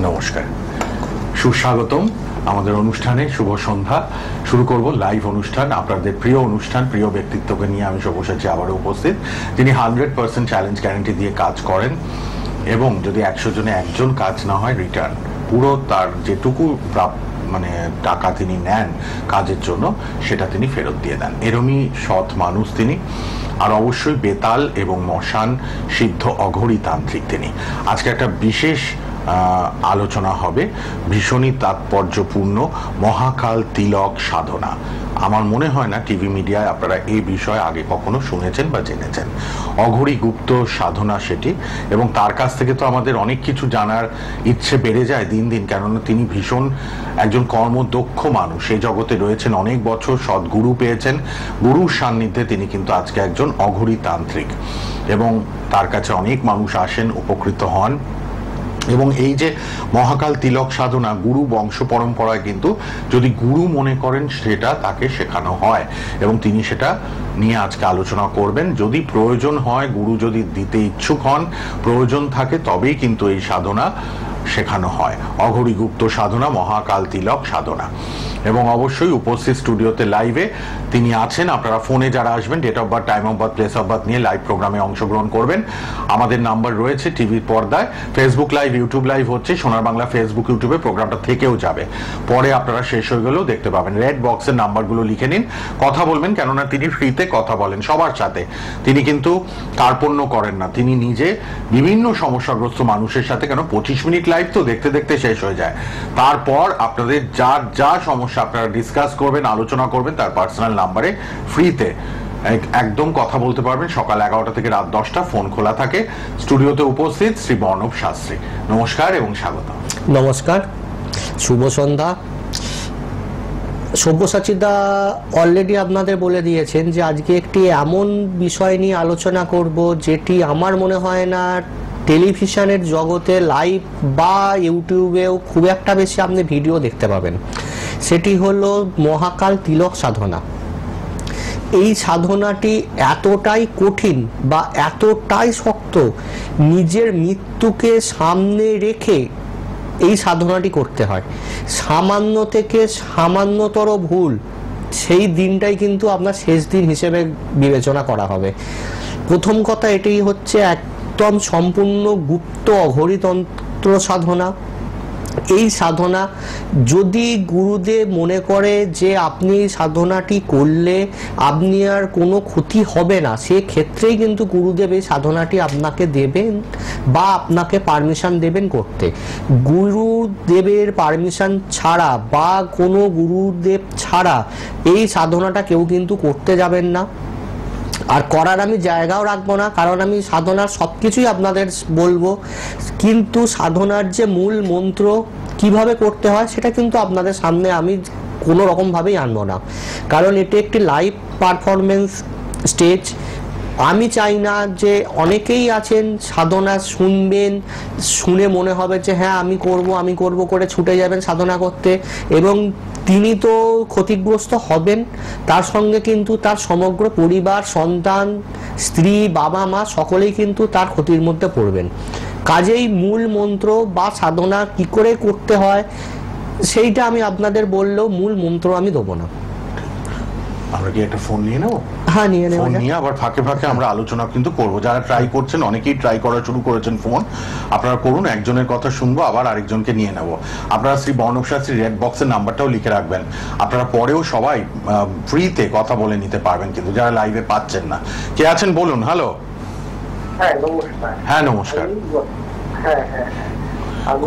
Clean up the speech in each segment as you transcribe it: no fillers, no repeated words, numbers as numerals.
নমস্কার, সুস্বাগতম আমাদের অনুষ্ঠানে। শুভ সন্ধ্যা। শুরু করব লাইভ অনুষ্ঠান, আপনাদের প্রিয় অনুষ্ঠান, প্রিয় ব্যক্তিত্বকে নিয়ে আমি সব্যসাচী আবারও উপস্থিত, যিনি 100% চ্যালেঞ্জ গ্যারান্টি দিয়ে কাজ করেন এবং যদি 100 জনে একজন কাজ না হয় রিটার্ন পুরো তার যেটুকু টাকা তিনি নেন কাজের জন্য সেটা তিনি ফেরত দিয়ে দেন। এরমই সৎ মানুষ তিনি, আর অবশ্যই বেতাল এবং মশান সিদ্ধ অঘরী তান্ত্রিক তিনি। আজকে একটা বিশেষ আলোচনা হবে, ভীষণই তাৎপর্যপূর্ণ, মহাকাল তিলক সাধনা। আমার মনে হয় না টিভি মিডিয়ায় আপনারা এই বিষয়ে আগে কখনো শুনেছেন বা জেনেছেন। অঘরী গুপ্ত সাধনা সেটি, এবং তার কাছ থেকে তো আমাদের অনেক কিছু জানার ইচ্ছে বেড়ে যায় দিন দিন, কেননা তিনি ভীষণ একজন কর্মদক্ষ মানুষ, এই জগতে রয়েছেন অনেক বছর, সদ্গুরু পেয়েছেন, গুরুর সান্নিধ্যে তিনি কিন্তু আজকে একজন অঘরী তান্ত্রিক, এবং তার কাছে অনেক মানুষ আসেন, উপকৃত হন। এবং এই যে মহাকাল তিলক সাধনা গুরু বংশ পরম্পরায় কিন্তু যদি গুরু মনে করেন সেটা তাকে শেখানো হয়, এবং তিনি সেটা নিয়ে আজকে আলোচনা করবেন। যদি প্রয়োজন হয়, গুরু যদি দিতে ইচ্ছুক হন, প্রয়োজন থাকে, তবেই কিন্তু এই সাধনা শেখানো হয়। অঘরী গুপ্ত সাধনা, মহাকাল তিলক সাধনা। এবং অবশ্যই উপস্থিত স্টুডিওতে লাইভে তিনি আছেন। আপনারা ফোনে যারা আসবেন, date of birth, time of birth, place of birth নিয়ে লাইভ প্রোগ্রামে অংশগ্রহণ করবেন। আমাদের নাম্বার রয়েছে টিভির পর্দায়, ফেসবুক লাইভ, ইউটিউব লাইভ হচ্ছে, সোনার বাংলা ফেসবুক ইউটিউবে প্রোগ্রামটা থেকেও যাবে, পরে আপনারা শেষ হয়ে গেলেও দেখতে পাবেন। রেড বক্সের নাম্বারগুলো লিখে নিন, কথা বলবেন, কেননা তিনি ফ্রিতে কথা বলেন সবার সাথে। তিনি কিন্তু কার্পণ্য করেন না, তিনি নিজে বিভিন্ন সমস্যাগ্রস্ত মানুষের সাথে, কেন 25 মিনিট লাইভ তো দেখতে দেখতে শেষ হয়ে যায়, তারপর আপনাদের যার যা সমস্যা আপনারা ডিসকাস করবেন, আলোচনা করবেন, তার পার্সোনাল নাম্বারে ফ্রিতে একদম কথা বলতে পারবেন। সকাল 11টা থেকে রাত 10টা ফোন খোলা থাকে। স্টুডিওতে উপস্থিত শ্রী বর্ণব শাস্ত্রী, নমস্কার এবং স্বাগত। নমস্কার, শুভ সন্ধ্যা। সব্যসাচীদা অলরেডি আপনাদের বলে দিয়েছেন যে আজকে একটি এমন বিষয় নিয়ে আলোচনা করব যেটি আমার মনে হয় না টেলিভিশনের জগতে লাইভ বা ইউটিউবেও খুব একটা বেশি আপনি ভিডিও দেখতে পাবেন। সেটি হলো মহাকাল তিলক সাধনা। এই সাধনাটি এতটাই কঠিন বা এতটাই শক্ত, নিজের মৃত্যুকে সামনে রেখে এই সাধনাটি করতে হয়। সামান্য থেকে সামান্যতর ভুল, সেই দিনটাই কিন্তু আপনার শেষ দিন হিসেবে বিবেচনা করা হবে। প্রথম কথা এটাই হচ্ছে একদম সম্পূর্ণ গুপ্ত অঘরীতন্ত্র সাধনা। এই সাধনা যদি গুরুদেব মনে করে যে আপনি এই সাধনাটি করলে আপনি আর কোনো ক্ষতি হবে না, সেক্ষেত্রেই কিন্তু গুরুদেব এই সাধনাটি আপনাকে দেবেন বা আপনাকে পারমিশন দেবেন করতে। গুরুদেবের পারমিশন ছাড়া বা কোনো গুরুদেব ছাড়া এই সাধনাটা কেউ কিন্তু করতে যাবেন না। আর করার আমি জায়গাও রাখবো না, কারণ আমি সাধনার সব কিছুই আপনাদের বলবো, কিন্তু সাধনার যে মূল মন্ত্র কিভাবে করতে হয় সেটা কিন্তু আপনাদের সামনে আমি কোনো রকমভাবেই আনবো না, কারণ এটি একটি লাইভ পারফরমেন্স স্টেজ। আমি চাই না যে অনেকেই আছেন সাধনা শুনবেন, শুনে মনে হবে যে হ্যাঁ আমি করব করে ছুটে যাবেন সাধনা করতে, এবং তিনি তো ক্ষতিগ্রস্ত হবেন, তার সঙ্গে কিন্তু তার সমগ্র পরিবার, সন্তান, স্ত্রী, বাবা মা সকলেই কিন্তু তার ক্ষতির মধ্যে পড়বেন। কাজেই মূল মন্ত্র বা সাধনা কি করে করতে হয় সেইটা আমি আপনাদের বললেও মূল মন্ত্র আমি দেবো না। আমরা কি একটা ফোন নিয়ে নেবো? হ্যাঁ, নিয়ে নেব। ফোন নিয়ে আবার ফাঁকে ফাঁকে আমরা আলোচনা কিন্তু করবো। যারা ট্রাই করছেন, অনেকেই ট্রাই করা শুরু করেছেন ফোন, আপনারা করুন। একজনের কথা শুনবো, আবার আরেকজনকে নিয়ে নেব। আপনারা শ্রী বর্ণব শাস্ত্রী রেড বক্সের নাম্বারটাও লিখে রাখবেন, আপনারা পরেও সবাই ফ্রিতে কথা বলে নিতে পারবেন, কিন্তু যারা লাইভে পাচ্ছেন না। কে আছেন বলুন। হ্যালো। হ্যাঁ, নমস্কার। হ্যাঁ, নমস্কার। হ্যাঁ,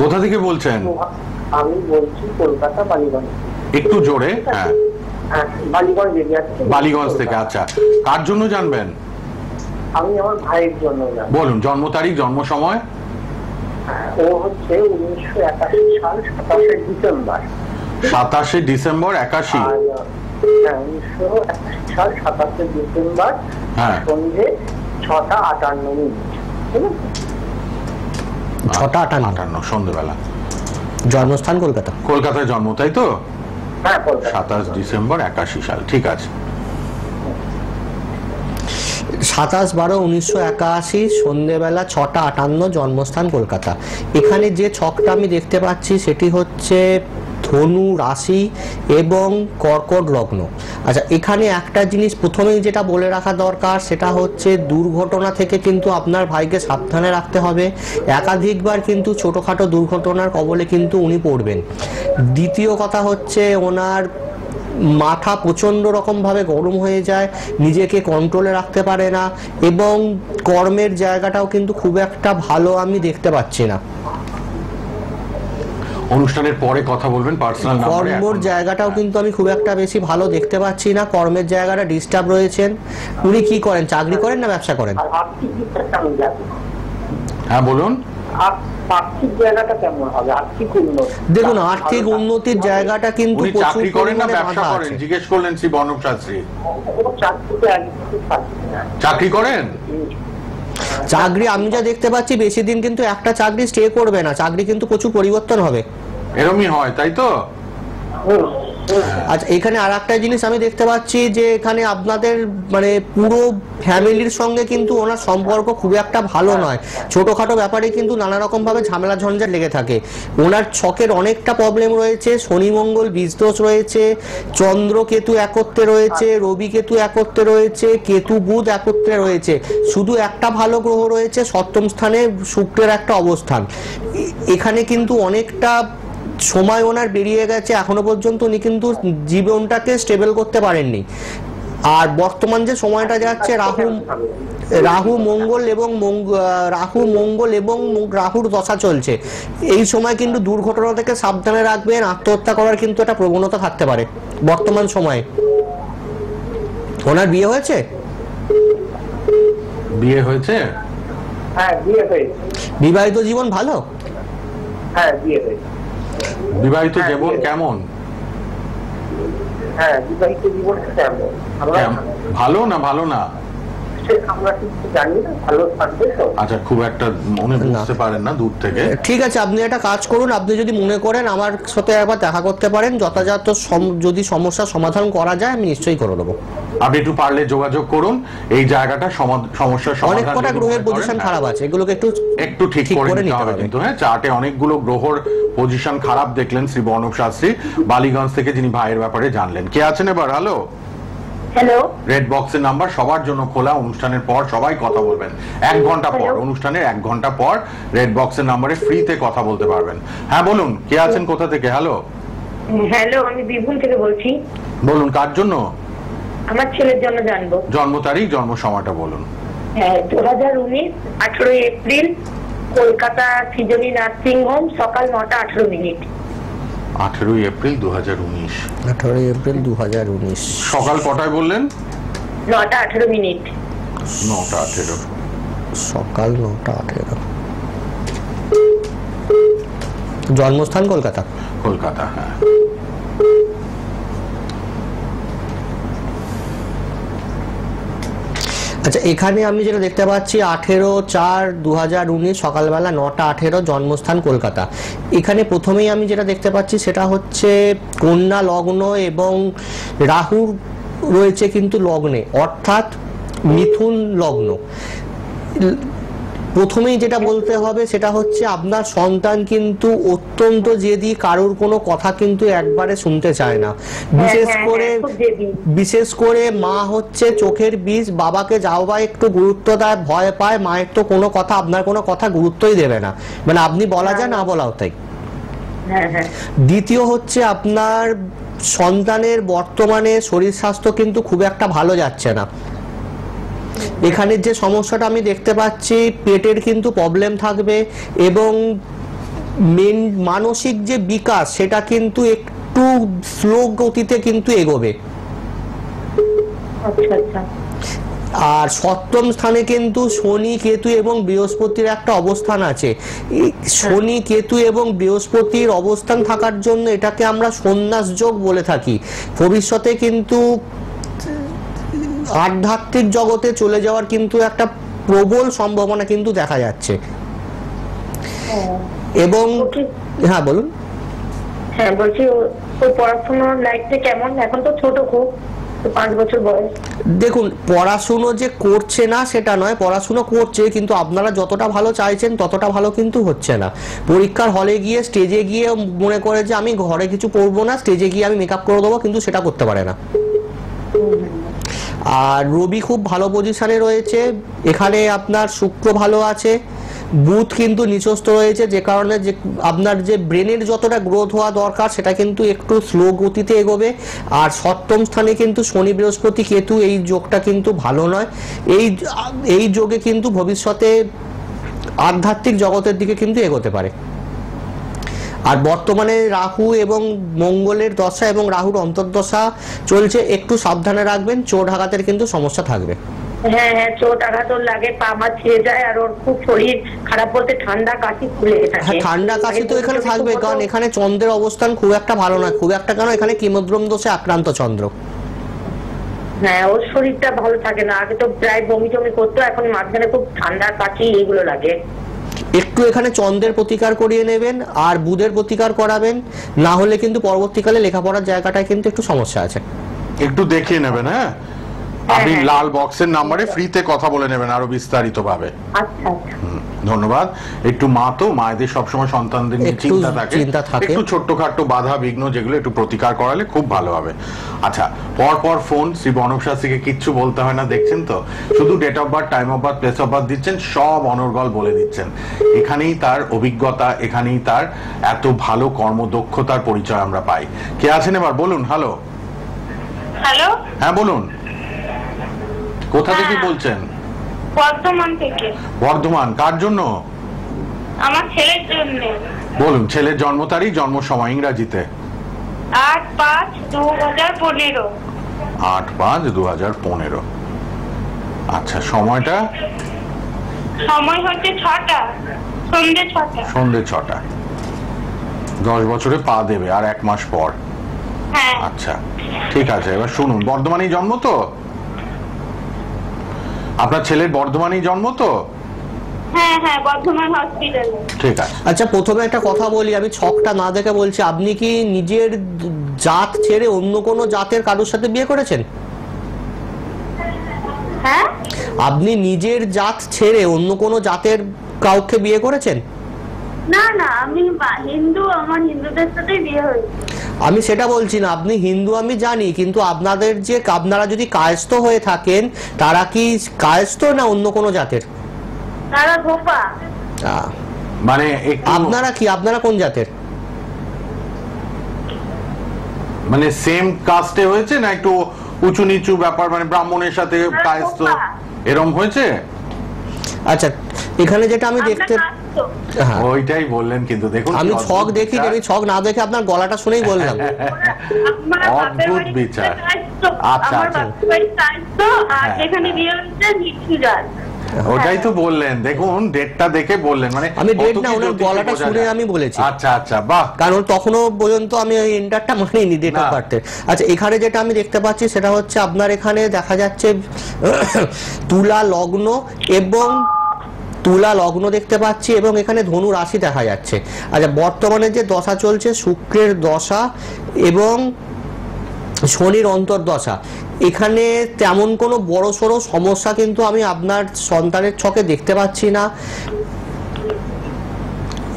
কোথা থেকে বলছেন? আমি বলছি কলকাতা, বালিগঞ্জ। একটু জোরে। হ্যাঁ, বালিগঞ্জ এরিয়া থেকে। বালিগঞ্জ থেকে। আচ্ছা, কার জন্য জানবেন? আমি আমার ভাইয়ের জন্য জানবো। বলুন, জন্ম তারিখ, জন্ম সময়। ও হচ্ছে 1981 সাল 27 ডিসেম্বর। 27 ডিসেম্বর 81। হ্যাঁ, 1981 সাল 27 ডিসেম্বর। হ্যাঁ, সন্ধ্যে 6:58। 6:58 সন্ধ্যেবেলা। জন্মস্থান কলকাতা। কলকাতায় জন্ম, তাই তো? হ্যাঁ, কলকাতা। 27 ডিসেম্বর 81 সাল। ঠিক আছে। 27/12/1981 সন্ধ্যেবেলা 6:58 জন্মস্থান কলকাতা। এখানে যে ছকটা আমি দেখতে পাচ্ছি সেটি হচ্ছে ধনু রাশি এবং কর্কট লগ্ন। আচ্ছা, এখানে একটা জিনিস প্রথমেই যেটা বলে রাখা দরকার সেটা হচ্ছে দুর্ঘটনা থেকে কিন্তু আপনার ভাইকে সাবধানে রাখতে হবে। একাধিকবার কিন্তু ছোটোখাটো দুর্ঘটনার কবলে কিন্তু উনি পড়বেন। দ্বিতীয় কথা হচ্ছে ওনার মাথা প্রচণ্ড রকমভাবে গরম হয়ে যায়, নিজেকে কন্ট্রোলে রাখতে পারে না, এবং কর্মের জায়গাটাও কিন্তু খুব একটা ভালো আমি দেখতে পাচ্ছি না। অনুষ্ঠানের পরে কথা বলবেন পার্সোনাল নাম্বারে। কর্মের জায়গাটাও কিন্তু আমি খুব একটা বেশি ভালো দেখতে পাচ্ছি না, কর্মের জায়গাটা ডিস্টার্ব রয়েছেন। উনি কি করেন, চাকরি করেন না ব্যবসা করেন? হ্যাঁ বলুন। আর্থিক জায়গাটা কেমন হবে? আর্থিক উন্নতি, দেখুন আর্থিক উন্নতির জায়গাটা কিন্তু উনি প্রচুর চাকরি করেন না পরিমাণে ব্যবসা বাধা করেন আছে। জিজ্ঞেস করলেন শ্রী বর্ণব শাস্ত্রী। চাকরিতে একদম পাচ্ছি না। চাকরি করেন? চাকরি আমি যা দেখতে পাচ্ছি বেশি দিন কিন্তু একটা চাকরি স্টে করবে না, চাকরি কিন্তু প্রচুর পরিবর্তন হবে। এরমই হয় তাই তো? আচ্ছা, এখানে আর একটা জিনিস আমি দেখতে পাচ্ছি যে এখানে আপনাদের মানে পুরো ফ্যামিলির সঙ্গে কিন্তু ওনার সম্পর্ক খুব একটা ভালো নয়। ছোটখাটো ব্যাপারে কিন্তু নানা রকম ভাবে ঝামেলা ঝঞ্ঝাট লেগে থাকে। ওনার ছকের অনেকটা প্রবলেম রয়েছে, শনি মঙ্গল বীজদোষ রয়েছে, চন্দ্র কেতু একত্রে রয়েছে, রবি কেতু একত্রে রয়েছে, কেতু বুধ একত্রে রয়েছে। শুধু একটা ভালো গ্রহ রয়েছে, সপ্তম স্থানে শুক্রের একটা অবস্থান। এখানে কিন্তু অনেকটা সময় ওনার বেরিয়ে গেছে, এখনো পর্যন্ত উনি কিন্তু জীবনটাকে স্টেবল করতে পারেননি। আর বর্তমান যে সময়টা যাচ্ছে রাহু মঙ্গল এবং রাহুর দশা চলছে, এই সময় কিন্তু দুর্ঘটনা থেকে সাবধানে রাখবেন। আত্মহত্যা করার কিন্তু একটা প্রবণতা থাকতে পারে বর্তমান সময়ে। ওনার বিয়ে হয়েছে? বিয়ে হয়েছে? হ্যাঁ বিয়ে হয়েছে। বিবাহিত জীবন ভালো? হ্যাঁ বিয়ে হয়েছে। বিবাহিত জীবন কেমন? হ্যাঁ বিবাহিত জীবন কেমন? ভালো না ভালো না? আমরা কিন্তু জানি না, ভালো থাকবে তো। আচ্ছা, খুব একটা মনে বুঝতে পারেন না দূর থেকে। ঠিক আছে, আপনি একটা কাজ করুন, আপনি যদি মনে করেন আমার সাথে একবার দেখা করতে পারেন, যথাযথ যদি সমস্যার সমাধান করা যায় আমি নিশ্চয়ই করে দেবো। আপনি একটু পারলে যোগাযোগ করুন, এই জায়গাটা সমস্যার সমাধান। অনেক কটা গ্রহের পজিশন খারাপ আছে, এগুলোকে একটু ঠিক করে নিতে হবে কিন্তু। হ্যাঁ, চার্টে অনেকগুলো গ্রহর পজিশন খারাপ দেখলেন শ্রী বর্ণব শাস্ত্রী বালিগঞ্জ থেকে, যিনি ভাইয়ের ব্যাপারে জানলেন। কে আছেন এবার? হ্যালো। হ্যালো। রেড বক্সের নাম্বার সবার জন্য খোলা, অনুষ্ঠানের পর সবাই কথা বলবেন 1 ঘন্টা পর, অনুষ্ঠানের 1 ঘন্টা পর রেড বক্সের নাম্বারে ফ্রিতে কথা বলতে পারবেন। হ্যাঁ বলুন, কে আছেন, কোথা থেকে? হ্যালো। হ্যালো, আমি বীরভূম থেকে বলছি। বলুন, কার জন্য? আমার ছেলের জন্য জানবো। জন্ম তারিখ, জন্ম সময়টা বলুন। হ্যাঁ, 2019 18 এপ্রিল, কলকাতা সৃজনী নার্সিং হোম, সকাল 9টা 18 মিনিট। 18 এপ্রিল 2019। 18 এপ্রিল 2019 সকাল কটায় বললেন? 9টা 18 মিনিট। 9টা 18। সকাল 9টা 18। জন্মস্থান কলকাতা? কলকাতা, হ্যাঁ। আচ্ছা, এখানে আমি যেটা দেখতে পাচ্ছি 18/4/2019 সকালবেলা 9টা 18, জন্মস্থান কলকাতা। এখানে প্রথমেই আমি যেটা দেখতে পাচ্ছি সেটা হচ্ছে কন্যা লগ্ন এবং রাহুর রয়েছে কিন্তু লগ্নে, অর্থাৎ মিথুন লগ্ন। প্রথমেই যেটা বলতে হবে সেটা হচ্ছে আপনার সন্তান কিন্তু অত্যন্ত জেদি, কারোর কোনো কথা কিন্তু একবারে শুনতে চায় না। বিশেষ করে মা হচ্ছে চোখের বীজ, বাবাকে যাও বা একটু গুরুত্ব দেয়, ভয় পায়, মায়ের তো কোনো কথা, আপনার কোনো কথা গুরুত্বই দেবে না, মানে আপনি বলা যায় না বলাও তাই। দ্বিতীয় হচ্ছে আপনার সন্তানের বর্তমানে শরীর স্বাস্থ্য কিন্তু খুব একটা ভালো যাচ্ছে না। এখানে যে সমস্যাটা আমি দেখতে পাচ্ছি, পেটের কিন্তু প্রবলেম থাকবে এবং মানসিক যে বিকাশ সেটা কিন্তু একটু স্লো গতিতে কিন্তু এগোবে। আর সপ্তম স্থানে কিন্তু শনি কেতু এবং বৃহস্পতির একটা অবস্থান আছে। শনি কেতু এবং বৃহস্পতির অবস্থান থাকার জন্য এটাকে আমরা সন্ন্যাস যোগ বলে থাকি। ভবিষ্যতে কিন্তু আধ্যাত্মিক জগতে চলে যাওয়ার কিন্তু একটা প্রবল সম্ভাবনা কিন্তু দেখা যাচ্ছে। এবং হ্যাঁ বলুন। হ্যাঁ বলছি, ওর পড়াশোনার লাইফটা কেমন? এখন তো ছোট খুব। 5 বছর বয়স। দেখুন, পড়াশুনো যে করছে না সেটা নয়, পড়াশুনো করছে, কিন্তু আপনারা যতটা ভালো চাইছেন ততটা ভালো কিন্তু হচ্ছে না। পরীক্ষার হলে গিয়ে স্টেজে গিয়ে মনে করে যে আমি ঘরে কিছু পড়বো না, স্টেজে গিয়ে আমি মেকআপ করে দেবো, কিন্তু সেটা করতে পারে না। আর রবি খুব ভালো পজিশনে রয়েছে, এখানে আপনার শুক্র ভালো আছে, বুধ কিন্তু নিচস্থ রয়েছে, যে কারণে যে আপনার যে ব্রেনের যতটা গ্রোথ হওয়া দরকার সেটা কিন্তু একটু স্লো গতিতে এগোবে। আর সপ্তম স্থানে কিন্তু শনি বৃহস্পতি কেতু, এই যোগটা কিন্তু ভালো নয়। এই যোগে কিন্তু ভবিষ্যতে আধ্যাত্মিক জগতের দিকে কিন্তু এগোতে পারে। আর বর্তমানে রাহু এবং মঙ্গলের দশা এবং রাহুর অন্তর্দশা চলছে, একটু সাবধানে রাখবেন, চোট আঘাতের কিন্তু সমস্যা থাকবে। হ্যাঁ হ্যাঁ, চোট আঘাত ওর লাগে, পা মা ছিঁড়ে যায়, আর ওর খুব শরীর খারাপ বলতে ঠান্ডা কাশি ফুলে থাকে। হ্যাঁ, ঠান্ডা কাশি তো এখানে থাকবে, কারণ এখানে চন্দ্রের অবস্থান খুব একটা ভালো নয়, খুব একটা কেন, এখানে কিমোদ্রম দোষে আক্রান্ত চন্দ্র। হ্যাঁ, ওর শরীরটা ভালো থাকে না, আগে তো প্রায় বমি টমি করতো, এখন মাঝখানে খুব ঠান্ডা কাশি এগুলো লাগে। একটু এখানে চন্দ্রের প্রতিকার করিয়ে নেবেন আর বুধের প্রতিকার করাবেন, না হলে কিন্তু পরবর্তীকালে লেখাপড়ার জায়গাটায় কিন্তু একটু সমস্যা আছে। একটু দেখিয়ে নেবেন। হ্যাঁ, আপনি লাল বক্সের নাম্বারে ফ্রিতে কথা বলে নেবেন আরো বিস্তারিত ভাবে। আচ্ছা আচ্ছা, ধন্যবাদ। একটু মা তো, মায়েদের সবসময় সন্তানদের নিয়ে একটু চিন্তা থাকে, একটু ছোট্টখাট্টো বাধা বিঘ্ন যেগুলো একটু প্রতিকার করালে খুব ভালো হবে। আচ্ছা, পর ফোন শ্রী বনব শাস্ত্রীকে কিচ্ছু বলতে হয় না, দেখছেন তো, শুধু date of birth, time of birth, place of birth দিচ্ছেন, সব অনর্গল বলে দিচ্ছেন। এখানেই তার অভিজ্ঞতা, এখানেই তার এত ভালো কর্মদক্ষতার পরিচয় আমরা পাই। কে আছেন এবার বলুন? হ্যালো। হ্যালো, হ্যাঁ বলুন, কোথা থেকে বলছেন? বর্ধমান থেকে। বর্ধমান, কার জন্য? আমার ছেলের জন্য। বলুন, ছেলের জন্ম তারিখ, জন্ম সময় ইংরাজিতে। 8/5/2015। 8/5/2015। আচ্ছা, সময়টা? সময় হচ্ছে 6টা, সন্ধ্যে 6টা। সন্ধ্যে 6টা। 10 বছরে পা দেবে আর 1 মাস পর। হ্যাঁ। আচ্ছা, ঠিক আছে, এবার শুনুন। বর্ধমানেই জন্ম তো? আপনার ছেলের বর্ধমানেই জন্ম তো? হ্যাঁ হ্যাঁ, বর্ধমান হসপিটালে। ঠিক আছে। আচ্ছা, প্রথমে একটা কথা বলি, আমি ছকটা না দেখে বলছি, আপনি কি নিজের জাত ছেড়ে অন্য কোনো জাতের কারোর সাথে বিয়ে করেছেন? হ্যাঁ, আপনি নিজের জাত ছেড়ে অন্য কোনো জাতের কাউকে বিয়ে করেছেন? না না, আমি হিন্দু, আমার হিন্দুদের সাথে বিয়ে হয়েছে। আমি সেটা বলছি না, আপনি হিন্দু আমি জানি, কিন্তু আপনাদের যে আপনারা যদি কায়স্থ হয়ে থাকেন, তারা কি কায়স্থ না অন্য কোনো জাতের? তারা গোপা। মানে আপনারা কোন জাতের? মানে সেম কাস্টে হয়েছে না একটু উঁচু নিচু ব্যাপার, মানে ব্রাহ্মণের সাথে কায়স্থ এরকম হয়েছে? আচ্ছা, এখানে যেটা আমি দেখতে, হ্যাঁ ওইটাই বললেন, কিন্তু দেখুন আমি ছক দেখি, আমি ছক না দেখে আপনার গলাটা শুনেই বললাম। অদ্ভুত বিচার। আচ্ছা আচ্ছা, যেখানে বিয়ে হচ্ছে নিচুরাল। ওটাই তো বললেন, দেখুন ডেটটা দেখে বললেন, মানে আমি ডেট না, ওনার গলাটা শুনে আমি বলেছি। আচ্ছা আচ্ছা, বাহ। কারণ তখনও পর্যন্ত আমি ওই এন্টারটা মানিনি ডেট অফ বার্থের। আচ্ছা, এখানে যেটা আমি দেখতে পাচ্ছি সেটা হচ্ছে আপনার এখানে দেখা যাচ্ছে তুলা লগ্ন এবং তুলা লগ্ন দেখতে পাচ্ছি, এবং এখানে ধনু রাশি দেখা যাচ্ছে। আচ্ছা, বর্তমানে যে দশা চলছে শুক্রের দশা এবং শনির অন্তর্দশা, এখানে তেমন কোনো বড় সড়ো সমস্যা কিন্তু আমি আপনার সন্তানের ছকে দেখতে পাচ্ছি না।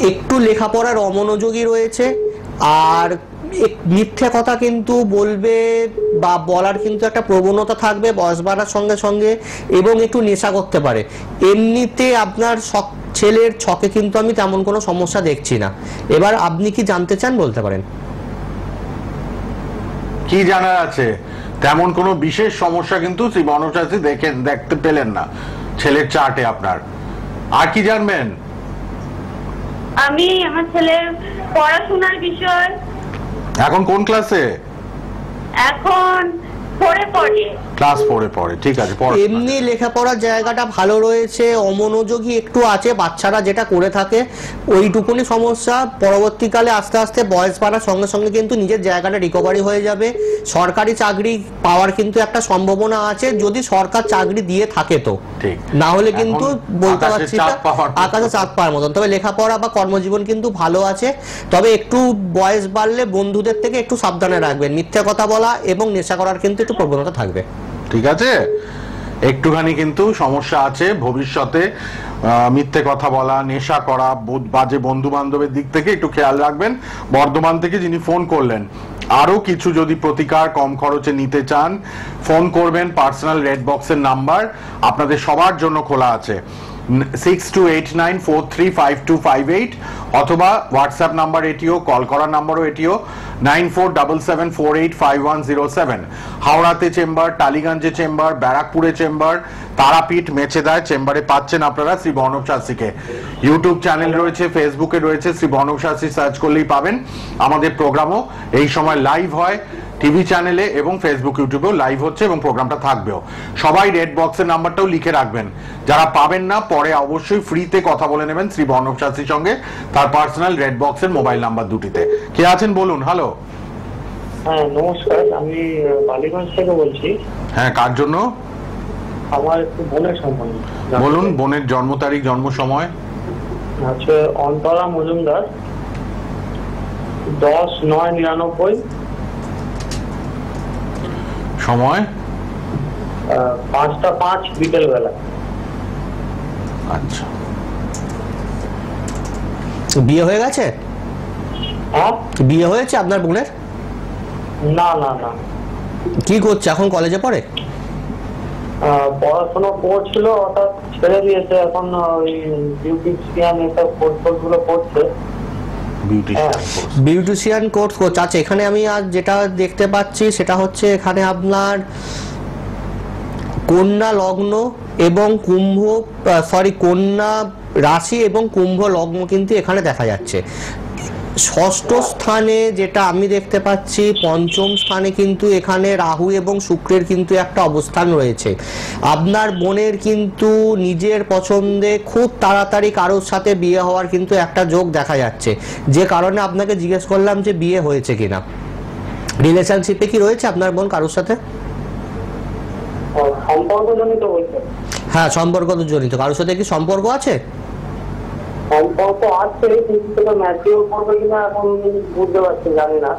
একটু লেখাপড়ার অমনোযোগী রয়েছে, আর মিথ্যে কথা কিন্তু বলবে বা বলার কিন্তু একটা প্রবণতা থাকবে বয়স বাড়ার সঙ্গে সঙ্গে, এবং একটু নেশা করতে পারে। এমনিতে আপনার ছেলের ছকে কিন্তু আমি তেমন কোনো সমস্যা দেখছি না। এবার আপনি কি জানতে চান বলতে পারেন। কি জানার আছে? তেমন কোনো বিশেষ সমস্যা কিন্তু শ্রী বনব শাস্ত্রী দেখতে পেলেন না ছেলের চার্টে আপনার। আর কি জানবেন? আমি আমার ছেলের পড়াশোনার বিষয়। এখন কোন ক্লাসে? এখন 4 পড়ে। ক্লাস 4-এ পড়ে, ঠিক আছে। এমনি লেখাপড়ার জায়গাটা ভালো রয়েছে, অমনোযোগী একটু আছে, বাচ্চারা যেটা করে থাকে ওইটুকুনি সমস্যা। পরবর্তীকালে আস্তে আস্তে বয়স বাড়ার সঙ্গে সঙ্গে কিন্তু নিজের জায়গাটা রিকভারি হয়ে যাবে। সরকারি চাকরি পাওয়ার কিন্তু একটা সম্ভাবনা আছে, যদি সরকার চাকরি দিয়ে থাকে তো, না হলে কিন্তু বলতে পারছি না, আকাশে চাঁদ পাওয়ার মতন। তবে লেখাপড়া বা কর্মজীবন কিন্তু ভালো আছে, তবে একটু বয়স বাড়লে বন্ধুদের থেকে একটু সাবধানে রাখবেন, মিথ্যা কথা বলা এবং নেশা করার কিন্তু একটু প্রবণতা থাকবে, ঠিক আছে। একটুখানি কিন্তু সমস্যা আছে ভবিষ্যতে, মিথ্যে কথা বলা, নেশা করা, বাজে বন্ধু বান্ধবের দিক থেকে একটু খেয়াল রাখবেন। বর্ধমান থেকে যিনি ফোন করলেন, আরো কিছু যদি প্রতিকার কম খরচে নিতে চান ফোন করবেন। পার্সোনাল রেড বক্সের নাম্বার আপনাদের সবার জন্য খোলা আছে, 6289435258, অথবা হোয়াটসঅ্যাপ নাম্বার এটিও, কল করার নাম্বারও এটিও 9477485107। হাওড়াতে চেম্বার, টালিগঞ্জে চেম্বার, ব্যারাকপুরে চেম্বার, তারাপীঠ, মেছেদায় চেম্বারে পাচ্ছেন আপনারা শ্রী বর্ণব শাস্ত্রীকে। ইউটিউব চ্যানেল রয়েছে, ফেসবুকে রয়েছে, শ্রী বর্ণব শাস্ত্রী সার্চ করলেই পাবেন। আমাদের প্রোগ্রামও এই সময় লাইভ হয় টিভি চ্যানেলে এবং ফেসবুক ইউটিউবেও লাইভ হচ্ছে এবং প্রোগ্রামটা থাকবেও। সবাই রেড বক্সের নাম্বারটাও লিখে রাখবেন, যারা পাবেন না পরে অবশ্যই ফ্রিতে কথা বলে নেবেন শ্রী বর্ণব শাস্ত্রীর সঙ্গে, তার পার্সোনাল রেড বক্সের মোবাইল নাম্বার দুটিতে। কে আছেন বলুন? হ্যালো, হ্যাঁ নমস্কার, আমি বালিগঞ্জ থেকে বলছি। হ্যাঁ, কার জন্য? আমার একটু বোনের সম্বন্ধে বলুন। বোনের জন্ম তারিখ, জন্ম সময়? হচ্ছে অন্তরা মজুমদার, 10/9/99, সময় 5টা 5 বিকেল বেলা। আচ্ছা, বিয়ে হয়ে গেছে? হ্যাঁ, বিয়ে হয়েছে আপনার বোনের? না না না। কি করছে এখন? কলেজে পড়ে? পড়াশোনা করছিল, হঠাৎ ছেড়ে দিয়েছে, এখন ওই বিউটিশিয়ান এসব কোর্সগুলো করছে। বিউটিশিয়ান কোর্স করছে। আচ্ছা, এখানে আমি আজ যেটা দেখতে পাচ্ছি সেটা হচ্ছে এখানে আপনার কন্যা লগ্ন এবং কুম্ভ, কন্যা রাশি এবং কুম্ভ লগ্ন কিন্তু এখানে দেখা যাচ্ছে। ষষ্ঠ স্থানে যেটা আমি দেখতে পাচ্ছি, পঞ্চম স্থানে কিন্তু এখানে রাহু এবং শুক্রের কিন্তু একটা অবস্থান রয়েছে। আপনার বোনের কিন্তু নিজের পছন্দে খুব তাড়াতাড়ি কারোর সাথে বিয়ে হওয়ার কিন্তু একটা যোগ দেখা যাচ্ছে, যে কারণে আপনাকে জিজ্ঞেস করলাম যে বিয়ে হয়েছে কিনা। রিলেশনশিপে কি রয়েছে আপনার বোন কারোর সাথে? সম্পর্কজনিত বলছে। হ্যাঁ, সম্পর্কজনিত। কারোর সাথে কি সম্পর্ক আছে? সম্পর্ক আছে, কিন্তু সেটা ম্যাচিওর করবে কিনা এখন বুঝতে পারছি, জানি না।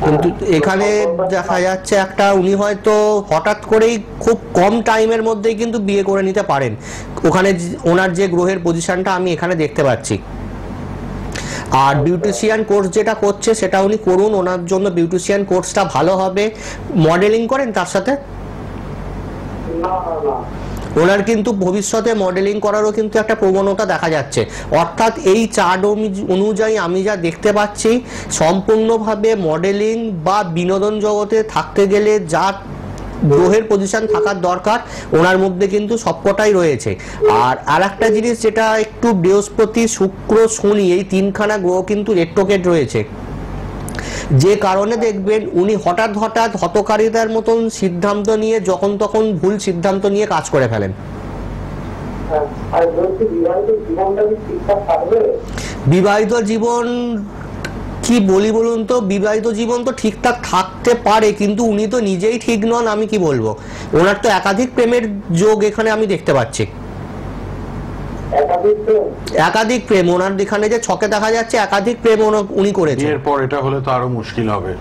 কিন্তু এখানে দেখা যাচ্ছে একটা, উনি হয়তো হঠাৎ করেই খুব কম টাইমের মধ্যেই কিন্তু বিয়ে করে নিতে পারেন। ওখানে ওনার যে গ্রহের পজিশনটা আমি এখানে দেখতে পাচ্ছি। আর বিউটিশিয়ান কোর্স যেটা করছে সেটা উনি করুন, ওনার জন্য বিউটিশিয়ান কোর্সটা ভালো হবে। মডেলিং করেন তার সাথে? না না, ওনার কিন্তু ভবিষ্যতে মডেলিং করারও কিন্তু একটা প্রবণতা দেখা যাচ্ছে। অর্থাৎ এই চার্ট অনুযায়ী আমি যা দেখতে পাচ্ছি, সম্পূর্ণভাবে মডেলিং বা বিনোদন জগতে থাকতে গেলে যা গ্রহের পজিশন থাকার দরকার ওনার মধ্যে কিন্তু সবকটাই রয়েছে। আর একটা জিনিস যেটা একটু, বৃহস্পতি, শুক্র, শনি এই তিনখানা গ্রহ কিন্তু রেট্রোগেট রয়েছে, যে কারণে দেখবেন উনি হঠাৎ হঠাৎ হতকারিতার মতন সিদ্ধান্ত নিয়ে যখন তখন ভুল সিদ্ধান্ত নিয়ে কাজ করে ফেলেন। বিবাহিত জীবন কি বলি বলুন তো? বিবাহিত জীবন তো ঠিকঠাক থাকতে পারে, কিন্তু উনি তো নিজেই ঠিক নন। আমি কি বলবো, ওনার তো একাধিক প্রেমের যোগ এখানে আমি দেখতে পাচ্ছি। একাধিক প্রেম ওনার এখানে যে ছকে দেখা যাচ্ছে, একাধিক প্রেম উনি করেছেন। এরপর এটা হলে তো আরো মুশকিল হবে।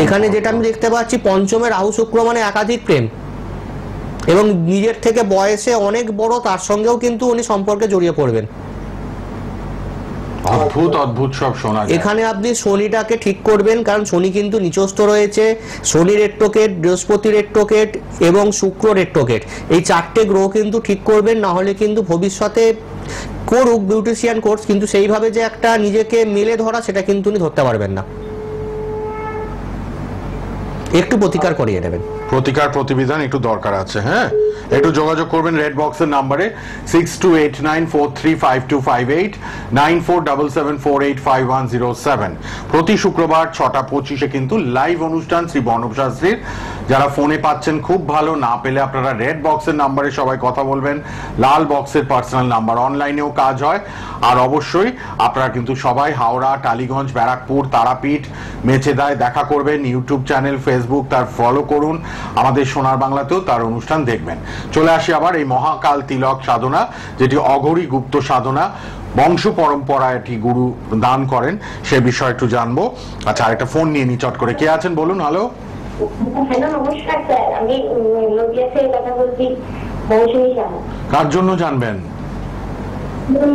এখানে যেটা আমি দেখতে পাচ্ছি, পঞ্চমে রাহু শুক্র মানে একাধিক প্রেম, এবং নিজের থেকে বয়সে অনেক বড় তার সঙ্গেও কিন্তু উনি সম্পর্কে জড়িয়ে পড়বেন। অদ্ভুত অদ্ভুত সব শোনা যায়। এখানে আপনি শনিটাকে ঠিক করবেন, কারণ শনি কিন্তু নিচস্থ রয়েছে। শনি রেট্রোগেট, বৃহস্পতি রেট্রোগেট এবং শুক্র রেট্রোগেট, এই চারটে গ্রহ কিন্তু ঠিক করবেন, না হলে কিন্তু ভবিষ্যতে করুক বিউটিশিয়ান কোর্স, কিন্তু সেইভাবে যে একটা নিজেকে মেলে ধরা সেটা কিন্তু উনি ধরতে পারবেন না। একটু প্রতিকার করিয়ে নেবেন। প্রতিকার প্রতিবিধান একটু দরকার আছে। হ্যাঁ, একটু যোগাযোগ করবেন রেড বক্সের নাম্বারে 6289435258 9477485107। প্রতি শুক্রবার 6:25 কিন্তু লাইভ অনুষ্ঠান শ্রী বর্ণব শাস্ত্রীর। যারা ফোনে পাচ্ছেন খুব ভালো, না পেলে আপনারা রেড বক্সের নাম্বারে সবাই কথা বলবেন, লাল বক্সের পার্সোনাল নাম্বার, অনলাইনেও কাজ হয়। আর অবশ্যই আপনারা কিন্তু সবাই হাওড়া, টালিগঞ্জ, ব্যারাকপুর, তারাপীঠ, মেচেদায় দেখা করবেন। ইউটিউব চ্যানেল, ফেসবুক তার ফলো করুন। আমাদের সোনার বাংলাতেও তার অনুষ্ঠান দেখবেন। চলে আসি আবার এই মহাকাল তিলক সাধনা, যেটি অঘরী গুপ্ত সাধনা, বংশ পরম্পরায় এটি গুরু দান করেন, সে বিষয়ে একটু জানবো। আচ্ছা, আরেকটা ফোন নিয়ে নি চট করে। কে আছেন বলুন? হ্যালো, হ্যালো, নমস্কার স্যার, আমি নদিয়া থেকে কথা বলছি, মৌসুমী সাহা। কার জন্য জানবেন?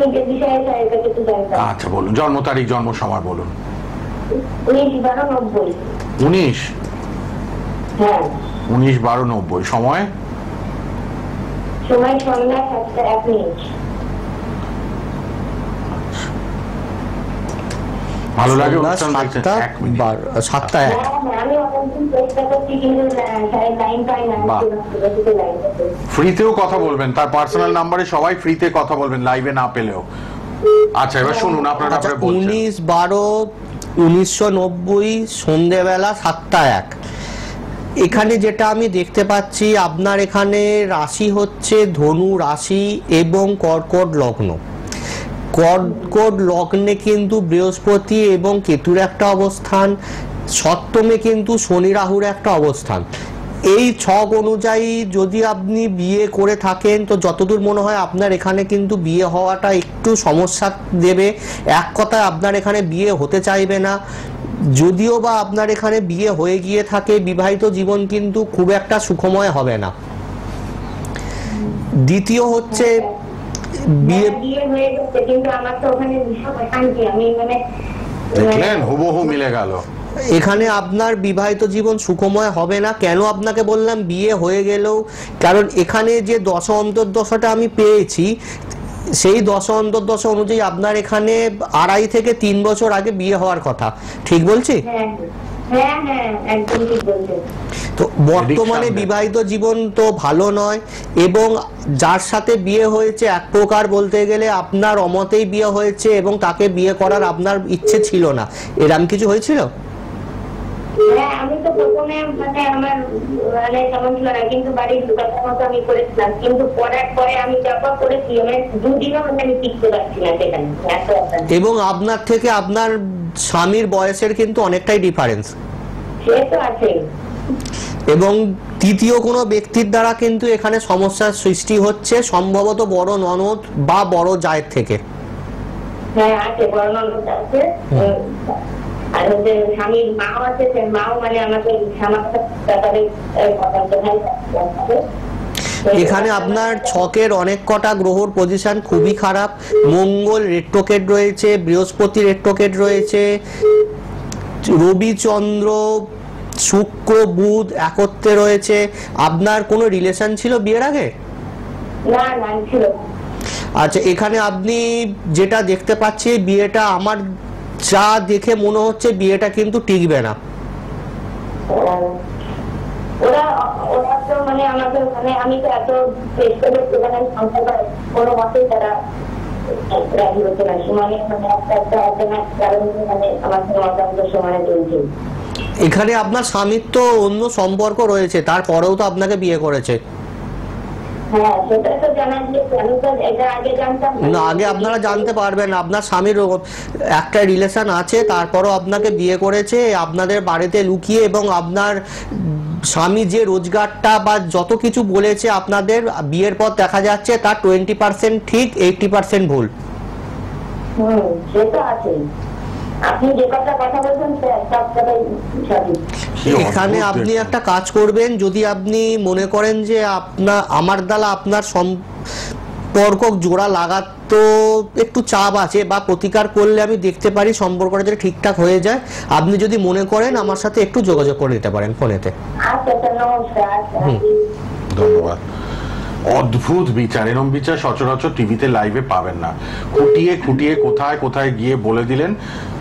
নিজের বিষয়ে স্যারের কাছে একটু জানতাম। আচ্ছা বলুন, জন্ম তারিখ, জন্ম সময় বলুন। 19/12/90। 19? হ্যাঁ। 19/12/90। সময়? সময় সন্ধ্যা 7:01। ভালো লাগে অনুষ্ঠান দেখছেন? 7:01। আমি অনেকদিন চেষ্টা করছি কিন্তু স্যারের লাইন পাই না। ফ্রিতেও কথা বলবেন, তার পার্সোনাল নাম্বারে সবাই ফ্রিতে কথা বলবেন, লাইভে না পেলেও। আচ্ছা, এবার শুনুন আপনারা। 19/12/1990 সন্ধ্যেবেলা 7:01। এখানে যেটা আমি দেখতে পাচ্ছি, আপনার এখানে রাশি হচ্ছে ধনু রাশি এবং কর্কট লগ্ন। কর্কট লগ্নে কিন্তু বৃহস্পতি এবং কেতুর একটা অবস্থান, সপ্তমে কিন্তু শনি রাহুর একটা অবস্থান। এই ছক অনুযায়ী যদি আপনি বিয়ে করে থাকেন, তো যতদূর মনে হয় আপনার এখানে কিন্তু বিয়ে হওয়াটা একটু সমস্যা দেবে। এক কথায় আপনার এখানে বিয়ে হতে চাইবে না। যদিও বা আপনার এখানে বিয়ে হয়ে গিয়ে থাকে, বিবাহিত জীবন কিন্তু খুব একটা সুখময় হবে না। দ্বিতীয় হচ্ছে বিয়ে হয়ে গেছে, কিন্তু আমার তো ওখানে ভীষণ অশান্তি। আমি দেখলেন, হুবহু মিলে গেল। এখানে আপনার বিবাহিত জীবন সুখময় হবে না। কেন আপনাকে বললাম বিয়ে হয়ে গেলেও, কারণ এখানে যে দশা অন্তর্দশাটা আমি পেয়েছি, সেই দশা অন্তর্দশা অনুযায়ী আপনার এখানে 2.5 থেকে 3 বছর আগে বিয়ে হওয়ার কথা। ঠিক বলছি? তো বর্তমানে বিবাহিত জীবন তো ভালো নয়, এবং যার সাথে বিয়ে হয়েছে এক প্রকার বলতে গেলে আপনার অমতেই বিয়ে হয়েছে, এবং তাকে বিয়ে করার আপনার ইচ্ছে ছিল না। এরকম কিছু হয়েছিল? আমি তো প্রথমে আমার কেমন ছিল না, কিন্তু বাড়ির কথা মতো আমি করেছিলাম, কিন্তু পরে আমি যখন করেছি 2 দিনও আমি টিকতে পারছি না সেখানে। এবং আপনার থেকে আপনার স্বামীর বয়সের কিন্তু অনেকটাই ডিফারেন্স। সে তো আছে। এবং তৃতীয় কোনো ব্যক্তির দ্বারা কিন্তু এখানে সমস্যার সৃষ্টি হচ্ছে, সম্ভবত বড় ননদ বা বড় জায়ের থেকে। হ্যাঁ আছে, বড় ননদ আছে। আর হচ্ছে স্বামীর মাও আছে, সে মাও আমাকে এখানে আপনার ছকের অনেক কটা গ্রহর পজিশন খুবই খারাপ। মঙ্গল রেট্রোকেট রয়েছে, বৃহস্পতি রেট্রোকেট রয়েছে, রবি চন্দ্র শুক্র বুধ একত্রে রয়েছে। আপনার কোনো রিলেশন ছিল বিয়ের আগে? না, ছিল। আচ্ছা, এখানে আপনি যেটা দেখতে পাচ্ছি, বিয়েটা আমার যা দেখে মনে হচ্ছে বিয়েটা কিন্তু টিকবে না। ওরা তো আমাকে আমি তো এত চেষ্টা করছি, কোনো মতেই তারা রাজি হচ্ছে না। এখানে আপনার স্বামীর তো অন্য সম্পর্ক রয়েছে, তারপরেও তো আপনাকে বিয়ে করেছে। না, আগে আপনারা জানতে পারবেন আপনার স্বামীর একটা রিলেশন আছে, তারপরও আপনাকে বিয়ে করেছে আপনাদের বাড়িতে লুকিয়ে, এবং আপনার স্বামী যে রোজগারটা বা যত কিছু বলেছে আপনাদের বিয়ের পর দেখা যাচ্ছে তার 20% ঠিক, 80% ভুল। এখানে আপনি একটা কাজ করবেন, যদি আপনি মনে করেন যে আমার দ্বারা আপনার সম্পর্ক জোড়া লাগাতো একটু চাপ আছে বা প্রতিকার করলে আমি দেখতে পারি সম্পর্কটা যদি ঠিকঠাক হয়ে যায়, আপনি যদি মনে করেন আমার সাথে একটু যোগাযোগ করে নিতে পারেন ফোনেতে। ধন্যবাদ। অদ্ভুত বিচার, এরম বিচার সচরাচর টিভিতে লাইভে পাবেন না। খুঁটিয়ে খুঁটিয়ে কোথায় কোথায় গিয়ে বলে দিলেন।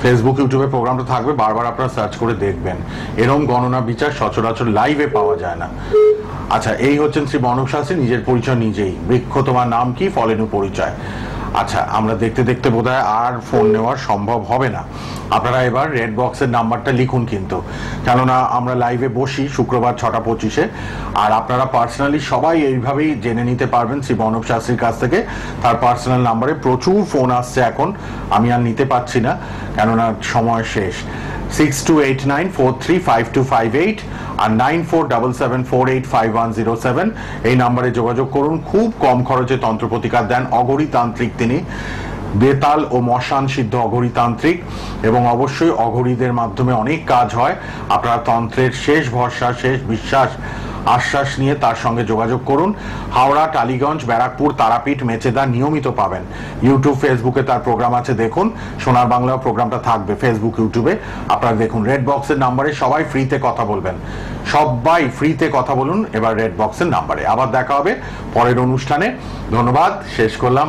ফেসবুক ইউটিউবে প্রোগ্রামটা থাকবে, বারবার আপনারা সার্চ করে দেখবেন। এরম গণনা বিচার সচরাচর লাইভে পাওয়া যায় না। আচ্ছা, এই হচ্ছেন শ্রী বনক শাস্ত্রী, নিজের পরিচয় নিজেই। বৃক্ষ তোমার নাম কি, ফলেনু পরিচয়। আচ্ছা, আমরা দেখতে দেখতে বোধহয় আর ফোন নেওয়া সম্ভব হবে না। আপনারা এবার রেড বক্সের নাম্বারটা লিখুন কিন্তু, কেননা আমরা লাইভে বসি শুক্রবার 6:25-এ, আর আপনারা পার্সোনালি সবাই এইভাবেই জেনে নিতে পারবেন শ্রী বনক শাস্ত্রীর কাছ থেকে। তার পার্সোনাল নাম্বারে প্রচুর ফোন আসছে এখন, আমি আর নিতে পারছি না কেননা সময় শেষ। 6289435258 আর 9477485107 এই নাম্বারে যোগাযোগ করুন। খুব কম খরচে তন্ত্র প্রতিকার দেন, অঘরী তান্ত্রিক তিনি, বেতাল ও মশান সিদ্ধ অঘরী তান্ত্রিক, এবং অবশ্যই অঘরীদের মাধ্যমে অনেক কাজ হয়। আপনারা তন্ত্রের শেষ ভরসা, শেষ বিশ্বাস, আশ্বাস নিয়ে তার সঙ্গে যোগাযোগ করুন। হাওড়া, টালিগঞ্জ, ব্যারাকপুর, তারাপীঠ, মেচেদা নিয়মিত পাবেন। ইউটিউব, ফেসবুকে তার প্রোগ্রাম আছে, দেখুন। সোনার বাংলাও প্রোগ্রামটা থাকবে ফেসবুক, ইউটিউবে, আপনারা দেখুন। রেড বক্সের নাম্বারে সবাই ফ্রিতে কথা বলবেন, সবাই ফ্রিতে কথা বলুন এবার রেড বক্সের নাম্বারে। আবার দেখা হবে পরের অনুষ্ঠানে। ধন্যবাদ, শেষ করলাম।